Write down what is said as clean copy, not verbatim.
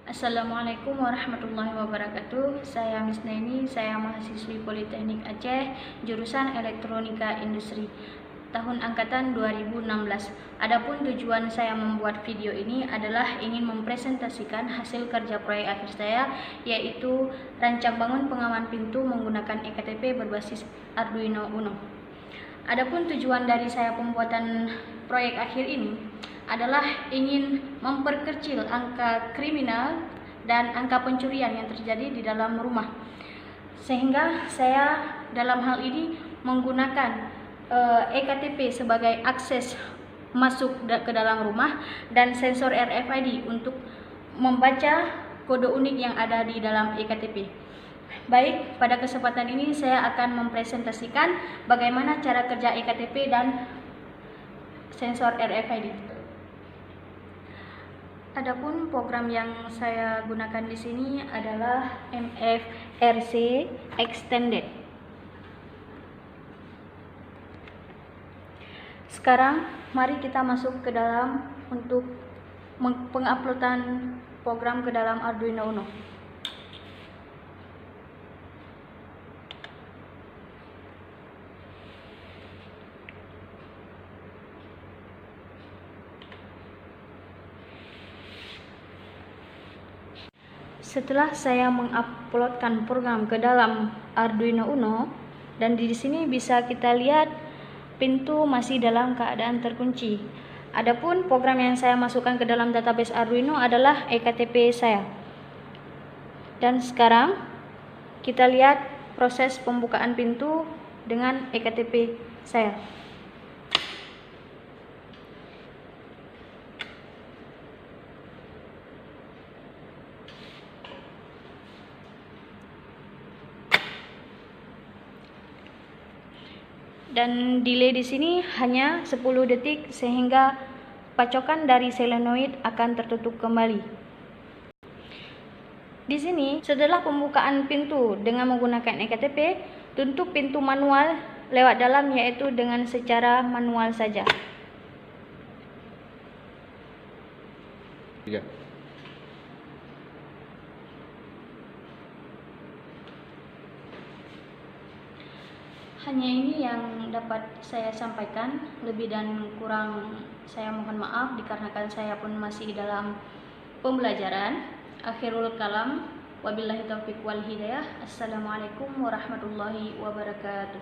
Assalamualaikum warahmatullahi wabarakatuh. Saya Miss Neni, saya mahasiswi Politeknik Aceh, jurusan Elektronika Industri, tahun angkatan 2016. Adapun tujuan saya membuat video ini adalah ingin mempresentasikan hasil kerja proyek akhir saya, yaitu rancang bangun pengaman pintu menggunakan ektp berbasis Arduino Uno. Adapun tujuan dari saya pembuatan proyek akhir ini adalah ingin memperkecil angka kriminal dan angka pencurian yang terjadi di dalam rumah. Sehingga saya dalam hal ini menggunakan ektp sebagai akses masuk ke dalam rumah dan sensor RFID untuk membaca kode unik yang ada di dalam ektp. Baik, pada kesempatan ini saya akan mempresentasikan bagaimana cara kerja ektp dan sensor RFID. Adapun program yang saya gunakan di sini adalah MFRC Extended. Sekarang mari kita masuk ke dalam untuk penguploadan program ke dalam Arduino Uno. Setelah saya menguploadkan program ke dalam Arduino Uno, dan di sini bisa kita lihat pintu masih dalam keadaan terkunci. Adapun program yang saya masukkan ke dalam database Arduino adalah ektp saya. Dan sekarang kita lihat proses pembukaan pintu dengan ektp saya. Dan delay di sini hanya 10 detik sehingga pacokan dari solenoid akan tertutup kembali. Di sini setelah pembukaan pintu dengan menggunakan ektp, tutup pintu manual lewat dalam, yaitu dengan secara manual saja. Ya. Hanya ini yang dapat saya sampaikan, lebih dan kurang saya mohon maaf dikarenakan saya pun masih dalam pembelajaran. Akhirul kalam, wabillahi taufiq wal hidayah. Assalamualaikum warahmatullahi wabarakatuh.